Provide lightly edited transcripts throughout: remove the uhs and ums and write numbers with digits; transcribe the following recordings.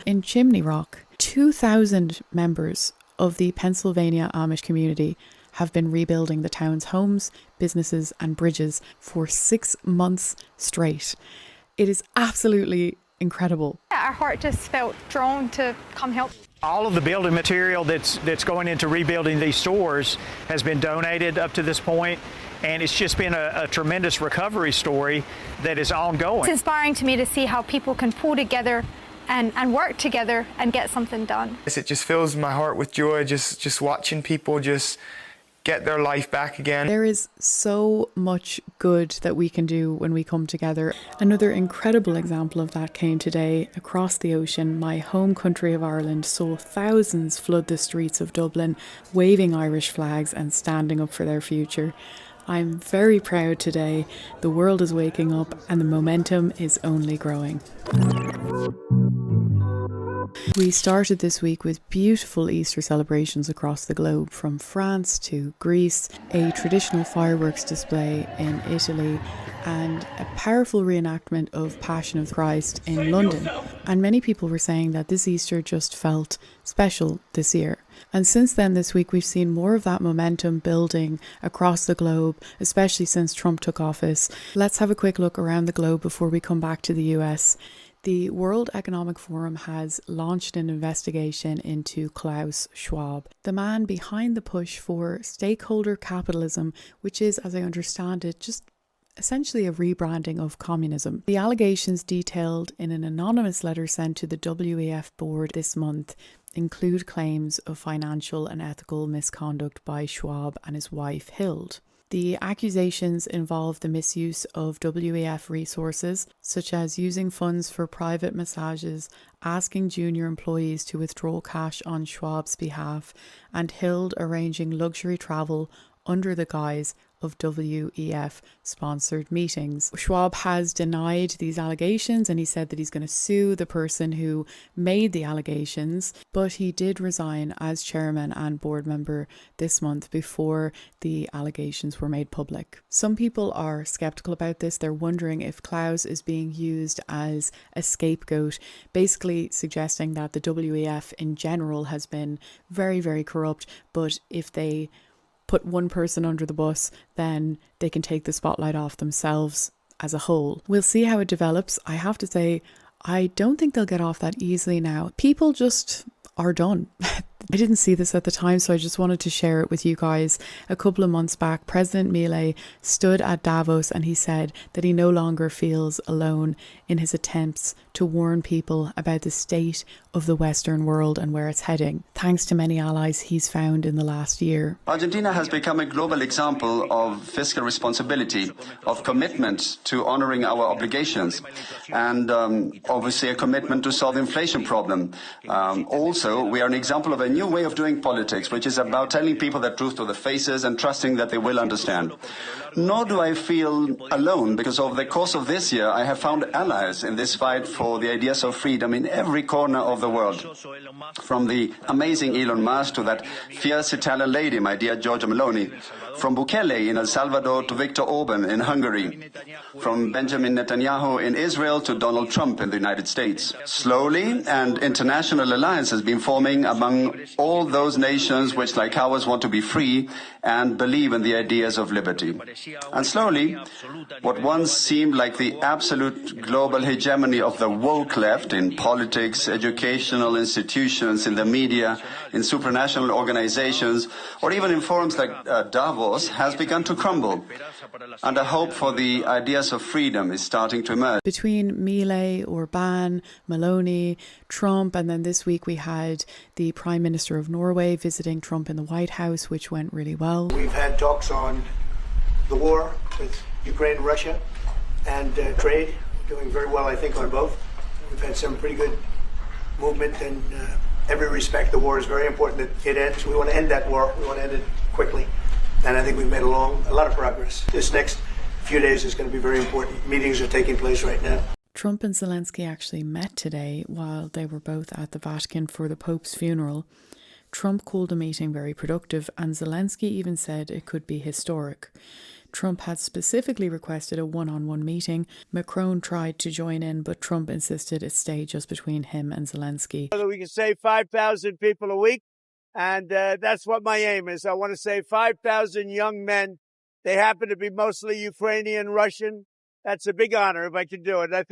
in Chimney Rock, 2,000 members of the Pennsylvania Amish community have been rebuilding the town's homes, businesses and bridges for 6 months straight. It is absolutely incredible. Our heart just felt drawn to come help. All of the building material that's going into rebuilding these stores has been donated up to this point, and it's just been a tremendous recovery story that is ongoing. It's inspiring to me to see how people can pull together and work together and get something done. It just fills my heart with joy, just watching people just get their life back again. There is so much good that we can do when we come together. Another incredible example of that came today across the ocean. My home country of Ireland saw thousands flood the streets of Dublin, waving Irish flags and standing up for their future. I'm very proud today. The world is waking up and the momentum is only growing. We started this week with beautiful Easter celebrations across the globe, from France to Greece, a traditional fireworks display in Italy, and a powerful reenactment of Passion of Christ in London. And many people were saying that this Easter just felt special this year. And since then, this week, we've seen more of that momentum building across the globe, especially since Trump took office. Let's have a quick look around the globe before we come back to the US. The World Economic Forum has launched an investigation into Klaus Schwab, the man behind the push for stakeholder capitalism, which is, as I understand it, just essentially a rebranding of communism. The allegations detailed in an anonymous letter sent to the WEF board this month include claims of financial and ethical misconduct by Schwab and his wife Hild. The accusations involve the misuse of WEF resources, such as using funds for private massages, asking junior employees to withdraw cash on Schwab's behalf, and Hild arranging luxury travel under the guise of WEF-sponsored meetings. Schwab has denied these allegations, and he said that he's going to sue the person who made the allegations, but he did resign as chairman and board member this month before the allegations were made public. Some people are skeptical about this. They're wondering if Klaus is being used as a scapegoat, basically suggesting that the WEF in general has been very, very corrupt, but if they put one person under the bus, then they can take the spotlight off themselves as a whole. We'll see how it develops. I have to say, I don't think they'll get off that easily now. People just are done. I didn't see this at the time, so I just wanted to share it with you guys. A couple of months back, President Milei stood at Davos and he said that he no longer feels alone in his attempts to warn people about the state of the Western world and where it's heading, thanks to many allies he's found in the last year. Argentina has become a global example of fiscal responsibility, of commitment to honoring our obligations, and obviously a commitment to solve the inflation problem. Also, we are an example of a new way of doing politics, which is about telling people the truth to their faces and trusting that they will understand. Nor do I feel alone, because over the course of this year, I have found allies in this fight for the ideas of freedom in every corner of the world. From the amazing Elon Musk to that fierce Italian lady, my dear Giorgia Meloni. From Bukele in El Salvador to Viktor Orban in Hungary. From Benjamin Netanyahu in Israel to Donald Trump in the United States. Slowly, an international alliance has been forming among all those nations which, like ours, want to be free and believe in the ideas of liberty. And slowly, what once seemed like the absolute global hegemony of the woke left in politics, educational institutions, in the media, in supranational organizations, or even in forums like Davos, has begun to crumble. And a hope for the ideas of freedom is starting to emerge. Between Milei, Orbán, Meloni, Trump, and then this week we had the Prime Minister of Norway visiting Trump in the White House, which went really well. We've had talks on the war with Ukraine and Russia and trade. We're doing very well, I think, on both. We've had some pretty good movement in every respect. The war is very important that it ends. We want to end that war. We want to end it quickly. And I think we've made a lot of progress. This next few days is going to be very important. Meetings are taking place right now. Trump and Zelenskyy actually met today while they were both at the Vatican for the Pope's funeral. Trump called the meeting very productive, and Zelenskyy even said it could be historic. Trump had specifically requested a one-on-one meeting. Macron tried to join in, but Trump insisted it stay just between him and Zelenskyy. We can save 5,000 people a week, and that's what my aim is. I want to save 5,000 young men. They happen to be mostly Ukrainian, Russian. That's a big honor if I can do it. I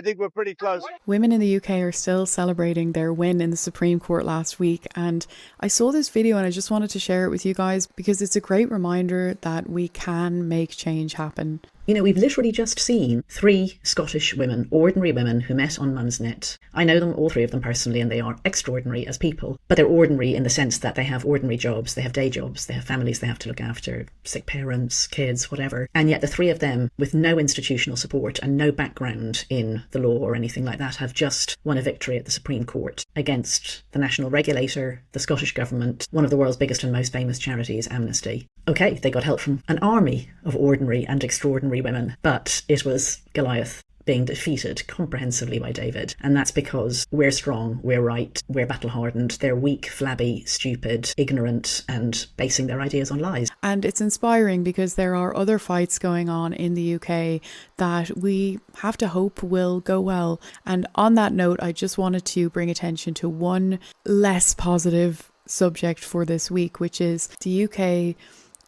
think we're pretty close. Women in the UK are still celebrating their win in the Supreme Court last week, and I saw this video and I just wanted to share it with you guys because it's a great reminder that we can make change happen. You know, we've literally just seen 3 Scottish women, ordinary women, who met on Mumsnet. I know them, all 3 of them personally, and they are extraordinary as people. But they're ordinary in the sense that they have ordinary jobs, they have day jobs, they have families they have to look after, sick parents, kids, whatever. And yet the 3 of them, with no institutional support and no background in the law or anything like that, have just won a victory at the Supreme Court against the national regulator, the Scottish government, one of the world's biggest and most famous charities, Amnesty. Okay, they got help from an army of ordinary and extraordinary women, but it was Goliath being defeated comprehensively by David. And that's because we're strong, we're right, we're battle-hardened. They're weak, flabby, stupid, ignorant, and basing their ideas on lies. And it's inspiring because there are other fights going on in the UK that we have to hope will go well. And on that note, I just wanted to bring attention to one less positive subject for this week, which is the UK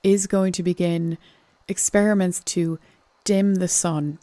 is going to begin experiments to dim the sun.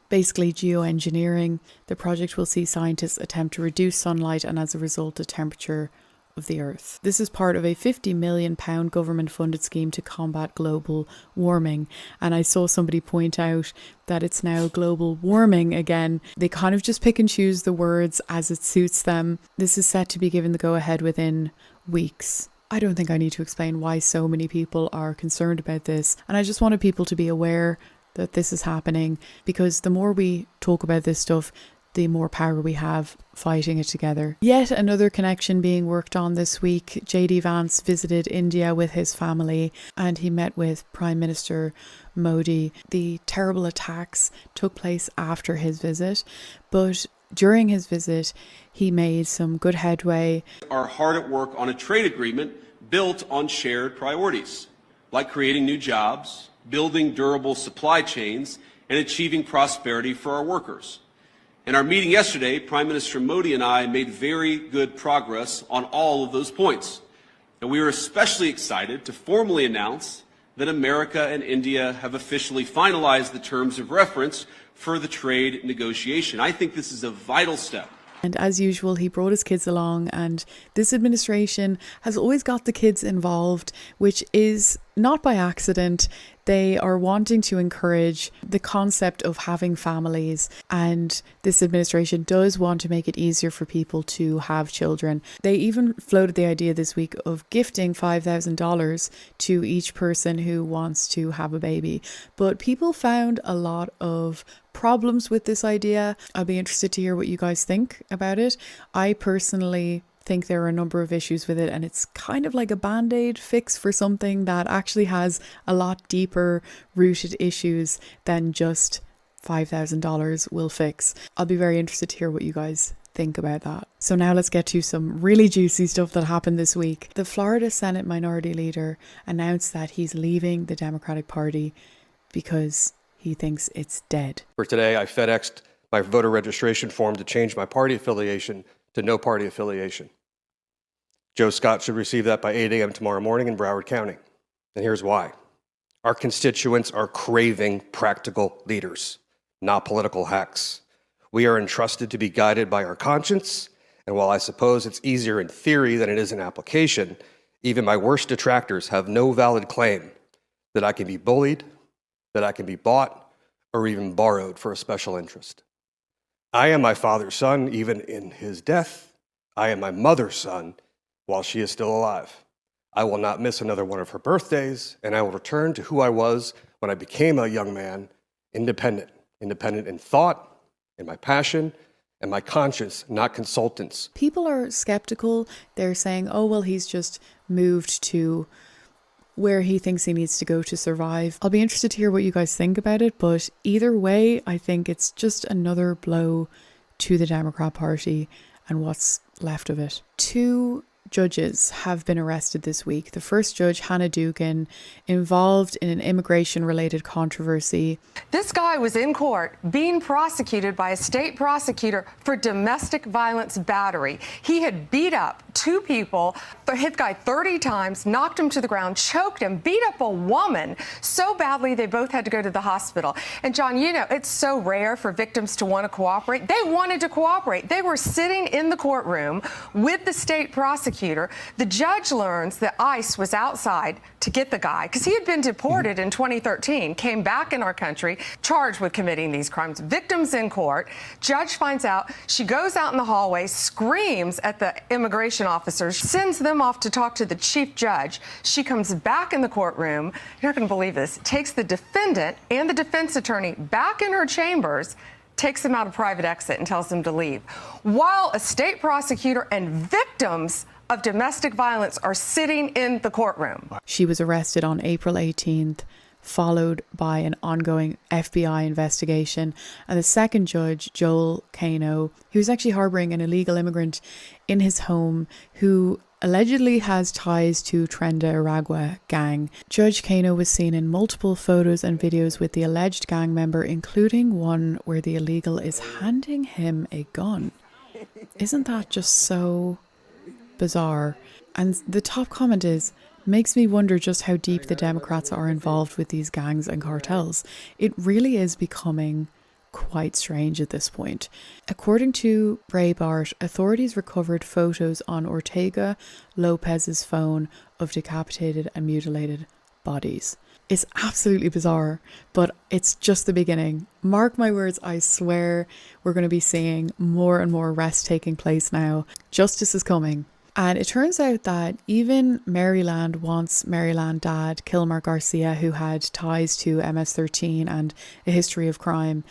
Basically geoengineering. The project will see scientists attempt to reduce sunlight and as a result the temperature of the earth. This is part of a £50 million government funded scheme to combat global warming. And I saw somebody point out that it's now global warming again. They kind of just pick and choose the words as it suits them. This is set to be given the go ahead within weeks. I don't think I need to explain why so many people are concerned about this. And I just wanted people to be aware that this is happening, because the more we talk about this stuff, the more power we have fighting it together. Yet another connection being worked on this week. JD Vance visited India with his family and he met with Prime Minister Modi. The terrible attacks took place after his visit, but during his visit, he made some good headway. Are hard at work on a trade agreement built on shared priorities, like creating new jobs, building durable supply chains, and achieving prosperity for our workers. In our meeting yesterday, Prime Minister Modi and I made very good progress on all of those points. And we are especially excited to formally announce that America and India have officially finalized the terms of reference for the trade negotiation. I think this is a vital step. And as usual, he brought his kids along, and this administration has always got the kids involved, which is not by accident. They are wanting to encourage the concept of having families, and this administration does want to make it easier for people to have children. They even floated the idea this week of gifting $5,000 to each person who wants to have a baby. But people found a lot of problems with this idea. I'll be interested to hear what you guys think about it. I personally think there are a number of issues with it, and it's kind of like a band-aid fix for something that actually has a lot deeper rooted issues than just $5,000 will fix. I'll be very interested to hear what you guys think about that. So now let's get to some really juicy stuff that happened this week. The Florida Senate Minority Leader announced that he's leaving the Democratic Party because he thinks it's dead. For today, I FedExed my voter registration form to change my party affiliation to no party affiliation. Joe Scott should receive that by 8 a.m. tomorrow morning in Broward County. And here's why. Our constituents are craving practical leaders, not political hacks. We are entrusted to be guided by our conscience, and while I suppose it's easier in theory than it is in application, even my worst detractors have no valid claim that I can be bullied, that I can be bought, or even borrowed for a special interest. I am my father's son, even in his death. I am my mother's son, while she is still alive. I will not miss another one of her birthdays, and I will return to who I was when I became a young man, independent in thought, in my passion, and my conscience, not consultants. People are skeptical. They're saying, oh, well, he's just moved to where he thinks he needs to go to survive. I'll be interested to hear what you guys think about it, but either way, I think it's just another blow to the Democrat Party and what's left of it. Two judges have been arrested this week. The first judge, Hannah Dugan, involved in an immigration-related controversy. This guy was in court being prosecuted by a state prosecutor for domestic violence battery. He had beat up two people, hit the guy 30 times, knocked him to the ground, choked him, beat up a woman so badly they both had to go to the hospital. And John, you know, it's so rare for victims to want to cooperate. They wanted to cooperate. They were sitting in the courtroom with the state prosecutor. The judge learns that ICE was outside to get the guy because he had been deported in 2013, came back in our country, charged with committing these crimes. Victims in court. Judge finds out. She goes out in the hallway, screams at the immigration officers, sends them off to talk to the chief judge. She comes back in the courtroom. You're not going to believe this. Takes the defendant and the defense attorney back in her chambers, takes them out a private exit and tells them to leave, while a state prosecutor and victims of domestic violence are sitting in the courtroom. She was arrested on April 18th, followed by an ongoing FBI investigation. And the second judge, Joel Kano, who was actually harbouring an illegal immigrant in his home who allegedly has ties to Trenda Aragua gang. Judge Kano was seen in multiple photos and videos with the alleged gang member, including one where the illegal is handing him a gun. Isn't that just so bizarre? And the top comment is, makes me wonder just how deep the Democrats are involved with these gangs and cartels. It really is becoming quite strange at this point. According to Breitbart, authorities recovered photos on Ortega Lopez's phone of decapitated and mutilated bodies. It's absolutely bizarre, but it's just the beginning. Mark my words, I swear we're going to be seeing more and more arrests taking place now. Justice is coming. And it turns out that even Maryland wants Maryland dad, Kilmer Garcia, who had ties to MS-13 and a history of crime,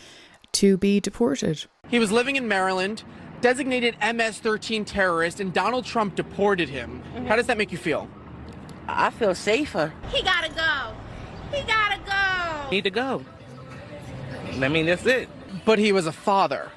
to be deported. He was living in Maryland, designated MS-13 terrorist, and Donald Trump deported him. How does that make you feel? I feel safer. He gotta go. He gotta go. Need to go. I mean, that's it. But he was a father.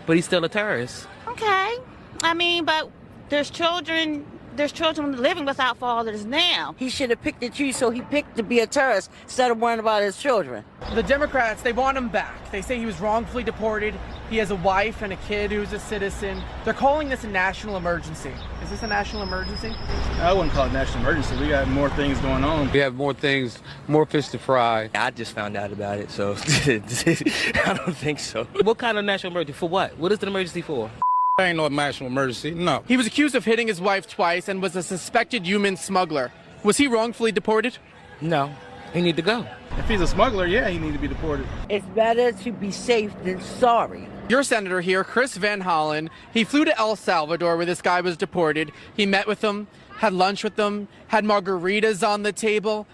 But he's still a terrorist. Okay. I mean, but there's children living without fathers now. He should have picked and choose, so he picked to be a terrorist instead of worrying about his children. The Democrats, they want him back. They say he was wrongfully deported. He has a wife and a kid who's a citizen. They're calling this a national emergency. Is this a national emergency? I wouldn't call it a national emergency. We got more things going on. We have more things, more fish to fry. I just found out about it, so I don't think so. What kind of national emergency? For what? What is the emergency for? Ain't no national emergency, no. He was accused of hitting his wife twice and was a suspected human smuggler. Was he wrongfully deported? No. He need to go. If he's a smuggler, yeah, he need to be deported. It's better to be safe than sorry. Your senator here, Chris Van Hollen, he flew to El Salvador where this guy was deported. He met with them, had lunch with them, had margaritas on the table.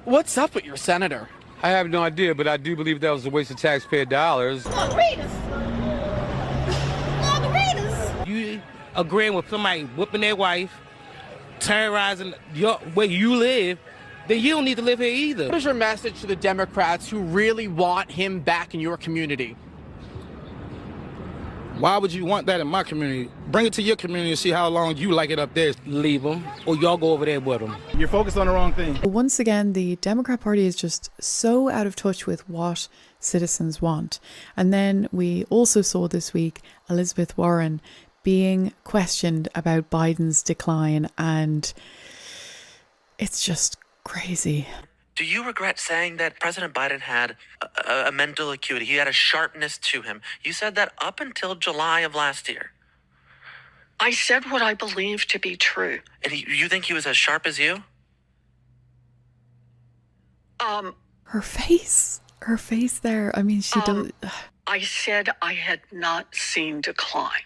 What's up with your senator? I have no idea, but I do believe that was a waste of taxpayer dollars. Margaritas. You agreeing with somebody whooping their wife, terrorizing where you live, then you don't need to live here either. What is your message to the Democrats who really want him back in your community? Why would you want that in my community? Bring it to your community and see how long you like it up there. Leave them, or y'all go over there with them. You're focused on the wrong thing. Once again, the Democrat Party is just so out of touch with what citizens want. And then we also saw this week Elizabeth Warren being questioned about Biden's decline, and it's just crazy. Do you regret saying that President Biden had a mental acuity? He had a sharpness to him. You said that up until July of last year. I said what I believe to be true. And you think he was as sharp as you? Her face there. I mean, she does. I said I had not seen decline.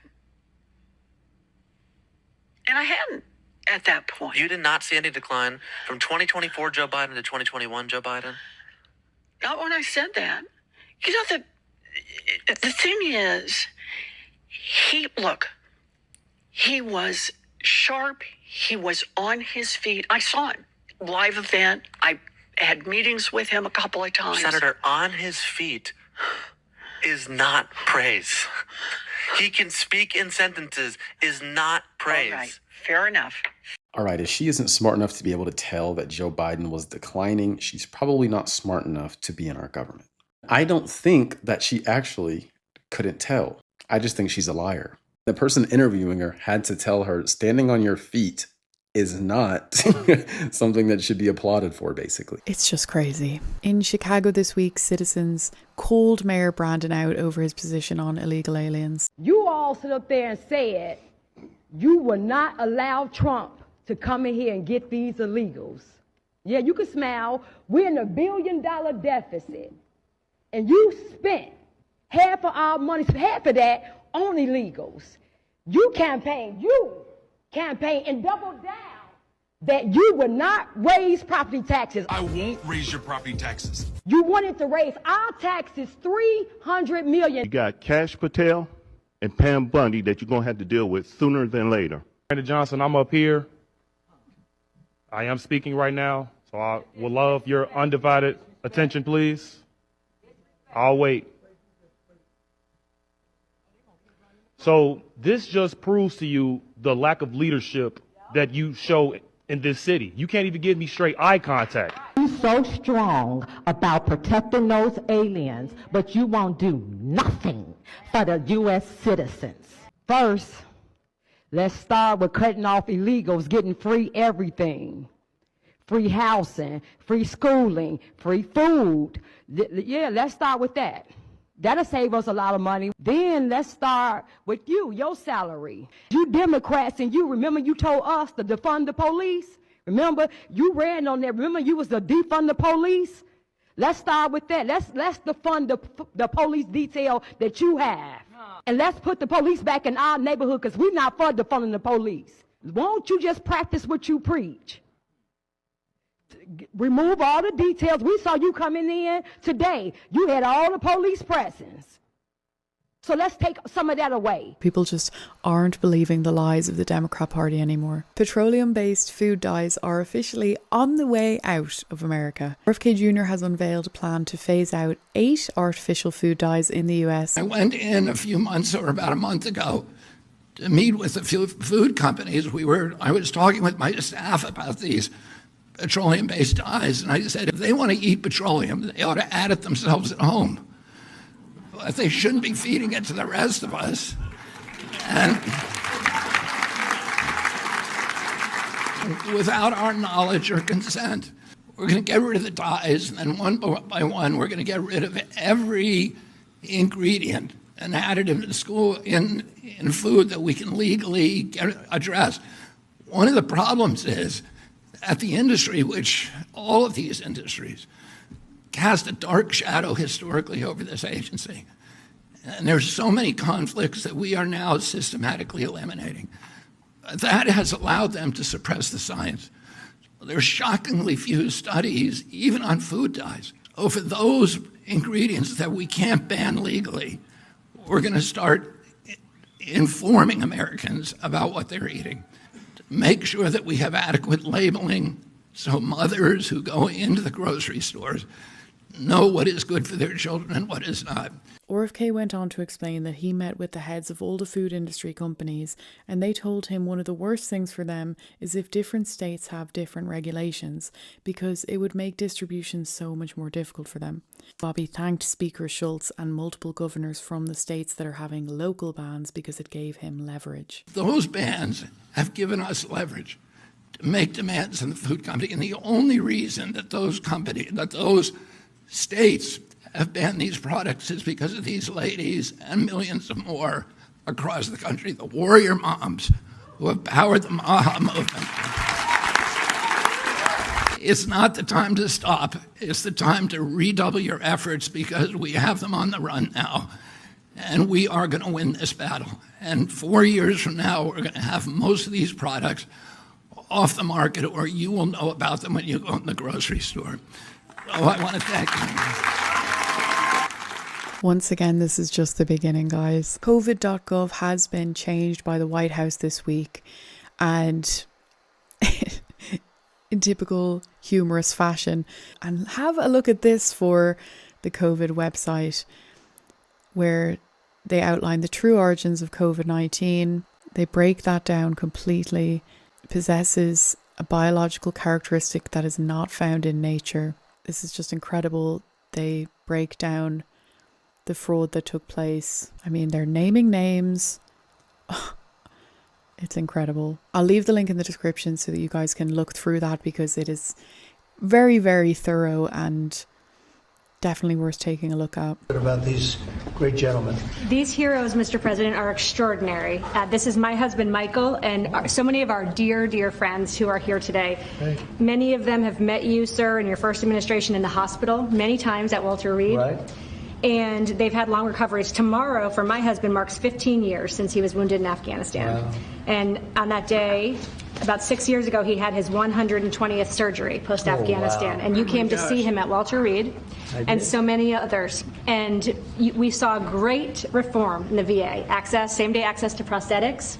And I hadn't at that point. You did not see any decline from 2024 Joe Biden to 2021 Joe Biden? Not when I said that. You know, the thing is, he was sharp. He was on his feet. I saw him. Live event. I had meetings with him a couple of times. Senator, on his feet is not praise. He can speak in sentences is not praise. All right, fair enough. All right, if she isn't smart enough to be able to tell that Joe Biden was declining, she's probably not smart enough to be in our government. I don't think that she actually couldn't tell. I just think she's a liar. The person interviewing her had to tell her standing on your feet is not something that should be applauded for, basically. It's just crazy. In Chicago this week, citizens called Mayor Brandon out over his position on illegal aliens. You all stood up there and said you will not allow Trump to come in here and get these illegals. Yeah, you can smile. We're in $1 billion deficit. And you spent half of our money, half of that on illegals. You campaigned and doubled down that you would not raise property taxes. I won't raise your property taxes. You wanted to raise our taxes $300 million. You got Cash Patel and Pam Bundy that you're going to have to deal with sooner than later. Brandon Johnson, I'm up here. I am speaking right now, so I would love your undivided attention, please. I'll wait. So this just proves to you the lack of leadership that you show in this city. You can't even give me straight eye contact. You're so strong about protecting those aliens, but you won't do nothing for the U.S. citizens. First, let's start with cutting off illegals, getting free everything. Free housing, free schooling, free food. Yeah, let's start with that. That'll save us a lot of money. Then let's start with your salary. You Democrats, and you remember you told us to defund the police? Remember, you ran on that. Remember, you was to defund the police? Let's start with that. Let's defund the police detail that you have. And let's put the police back in our neighborhood, because we're not for defunding the police. Won't you just practice what you preach? Remove all the details. We saw you coming in today. You had all the police presence. So let's take some of that away. People just aren't believing the lies of the Democrat Party anymore. Petroleum-based food dyes are officially on the way out of America. RFK Jr. has unveiled a plan to phase out 8 artificial food dyes in the US. I went in a few months or about a month ago to meet with a few food companies. I was talking with my staff about these petroleum-based dyes, and I said, if they want to eat petroleum, they ought to add it themselves at home. But they shouldn't be feeding it to the rest of us. And without our knowledge or consent, we're going to get rid of the dyes, and then one by one, we're going to get rid of every ingredient and additive in food that we can legally address. One of the problems is that the industry, which all of these industries, cast a dark shadow historically over this agency. And there's so many conflicts that we are now systematically eliminating. That has allowed them to suppress the science. There's shockingly few studies, even on food dyes. Over those ingredients that we can't ban legally, we're going to start informing Americans about what they're eating. Make sure that we have adequate labeling so mothers who go into the grocery stores know what is good for their children and what is not. RFK went on to explain that he met with the heads of all the food industry companies, and they told him one of the worst things for them is if different states have different regulations, because it would make distribution so much more difficult for them. Bobby thanked Speaker Schultz and multiple governors from the states that are having local bans because it gave him leverage. Those bans have given us leverage to make demands on the food company, and the only reason that those states have banned these products is because of these ladies and millions of more across the country, the warrior moms who have powered the MAHA movement. It's not the time to stop. It's the time to redouble your efforts, because we have them on the run now, and we are going to win this battle. And 4 years from now, we're going to have most of these products off the market, or you will know about them when you go in the grocery store. So I want to thank you. Once again, this is just the beginning, guys. Covid.gov has been changed by the White House this week, and in typical humorous fashion. And have a look at this for the COVID website, where They outline the true origins of COVID-19. They break that down completely. It possesses a biological characteristic that is not found in nature. This is just incredible. They break down the fraud that took place. I mean, they're naming names. It's incredible. I'll leave the link in the description so that you guys can look through that, because it is very, very thorough and definitely worth taking a look at. What about these great gentlemen? These heroes, Mr. President, are extraordinary. This is my husband, Michael, and so many of our dear, dear friends who are here today. Right. Many of them have met you, sir, in your first administration in the hospital, many times at Walter Reed. Right. And they've had long recoveries. Tomorrow, for my husband, marks 15 years since he was wounded in Afghanistan. Wow. And on that day, about 6 years ago, he had his 120th surgery post-Afghanistan. Oh, wow. And you came to see him at Walter Reed, and so many others. And we saw great reform in the VA. Access, same-day access to prosthetics,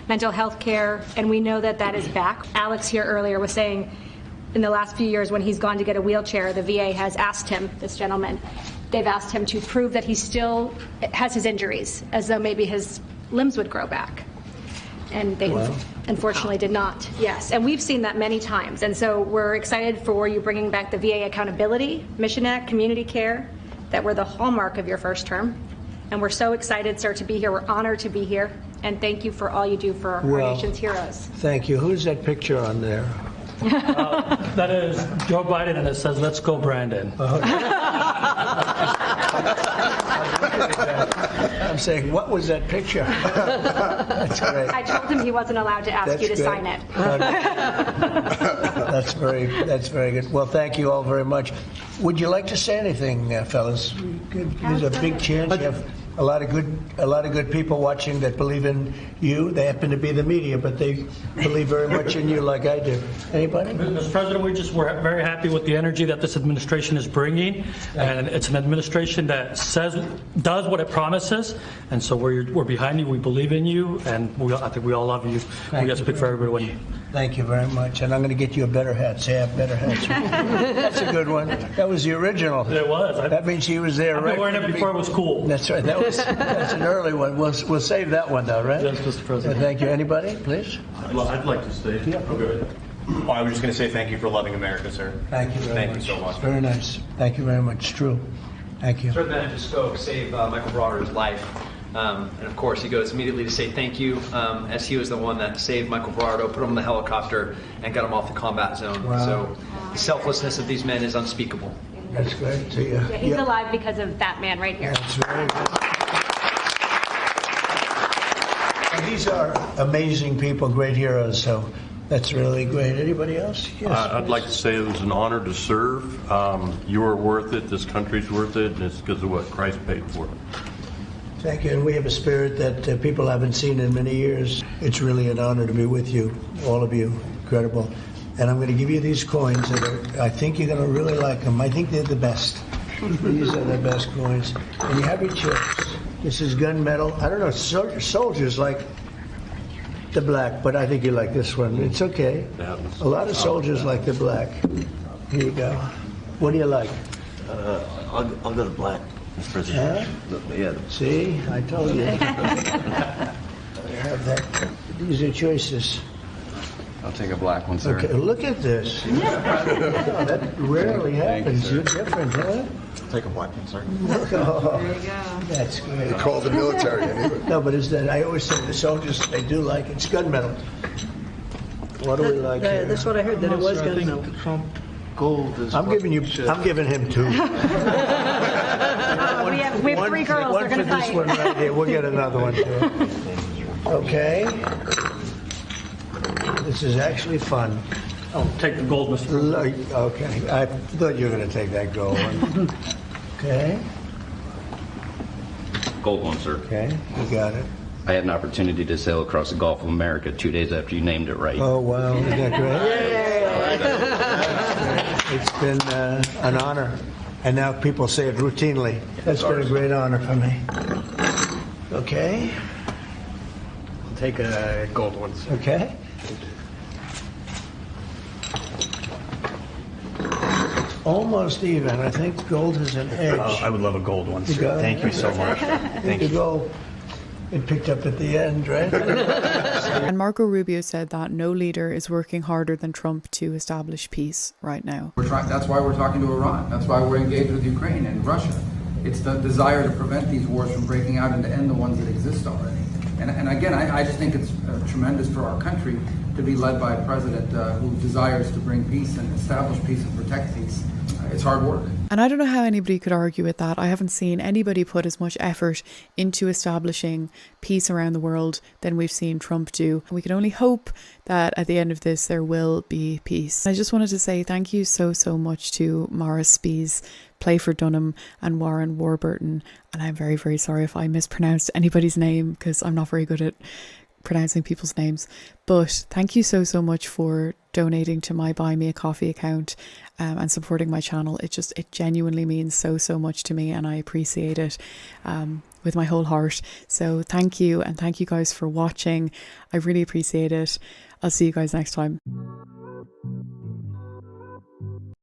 mental health care, and we know that that is back. Alex here earlier was saying in the last few years when he's gone to get a wheelchair, the VA has asked him, this gentleman, they've asked him to prove that he still has his injuries, as though maybe his limbs would grow back. And they unfortunately did not. Yes, and we've seen that many times. And so we're excited for you bringing back the VA accountability, Mission Act, community care, that were the hallmark of your first term. And we're so excited, sir, to be here. We're honored to be here. And thank you for all you do for our nation's heroes. Thank you. Who's that picture on there? That is Joe Biden, and it says, "Let's go, Brandon." I'm saying, what was that picture? That's great. I told him he wasn't allowed to ask you to sign it. That's very good. Well, thank you all very much. Would you like to say anything, fellas? There's a big chance. You have a lot of good people watching that believe in you. They happen to be the media, but they believe very much in you, like I do. Anybody? Mr. President, we're very happy with the energy that this administration is bringing, and it's an administration that does what it promises, and so we're behind you. We believe in you, and I think we all love you. We got to speak for everyone. Thank you very much, and I'm going to get you a better hat. Say I have better hats. That's a good one. That was the original. It was. That means he was there. I've been wearing it before it was cool. That's right. That's an early one. We'll save that one though, right? Yes, Mr. President. Thank you. Anybody, please? I'd like to stay. Yeah. Okay. Well, I was just going to say thank you for loving America, sir. Thank you very much. Thank you so much. Very nice. Thank you very much. True. Thank you. Sir, the man who just spoke saved Michael Broder's life. And of course, he goes immediately to say thank you, as he was the one that saved Michael Brado, put him in the helicopter, and got him off the combat zone. Wow. So the selflessness of these men is unspeakable. That's great. So, Yeah, he's alive because of that man right here. That's very good. And these are amazing people, great heroes. So that's really great. Anybody else? Yes. I'd like to say it was an honor to serve. You are worth it. This country's worth it, and it's because of what Christ paid for it. Thank you. And we have a spirit that people haven't seen in many years. It's really an honor to be with you, all of you. Incredible. And I'm going to give you these coins that I think you're going to really like them. I think they're the best. These are the best coins. And you have your chips. This is gunmetal. I don't know, soldiers like the black, but I think you like this one. It's okay. A lot of soldiers like the black. Here you go. What do you like? I'll go to black, Mr. President. Yeah. See, I told you. I have that. These are choices. I'll take a black one, sir. Okay, look at this. That rarely happens. You're different, huh? Take a black one, sir. Oh, there you go. That's great. They call the military anyway. No, but is that I always say the soldiers, they do like it. It's gunmetal. What do we like here? That's what I heard, that it was gunmetal. Gold is. I'm giving him two. We have 3 girls. They're going to fight. This one right here. We'll get another one too. Okay. This is actually fun. I'll take the gold, Mr. President. Okay. I thought you were going to take that gold one. Okay. Gold one, sir. Okay. You got it. I had an opportunity to sail across the Gulf of America 2 days after you named it right. Oh, wow. Isn't that great? It's been an honor. And now people say it routinely. That's been a great honor for me. Okay. I'll take a gold one, sir. Okay. almost even. I think gold is an edge. I would love a gold one, sir. Thank you so much. Thank you. Gold, it picked up at the end, right? And Marco Rubio said that no leader is working harder than Trump to establish peace right now. That's why we're talking to Iran. That's why we're engaged with Ukraine and Russia. It's the desire to prevent these wars from breaking out and to end the ones that exist already. And again, I just think it's tremendous for our country to be led by a president who desires to bring peace and establish peace and protect peace. It's hard work. And I don't know how anybody could argue with that. I haven't seen anybody put as much effort into establishing peace around the world than we've seen Trump do. And we can only hope that at the end of this, there will be peace. I just wanted to say thank you so much to Maurice Spies, Playford Dunham and Warren Warburton. And I'm very, very sorry if I mispronounced anybody's name because I'm not very good at pronouncing people's names. But thank you so much for donating to my Buy Me a Coffee account and supporting my channel. It genuinely means so much to me, and I appreciate it with my whole heart. So thank you, and thank you guys for watching. I really appreciate it. I'll see you guys next time.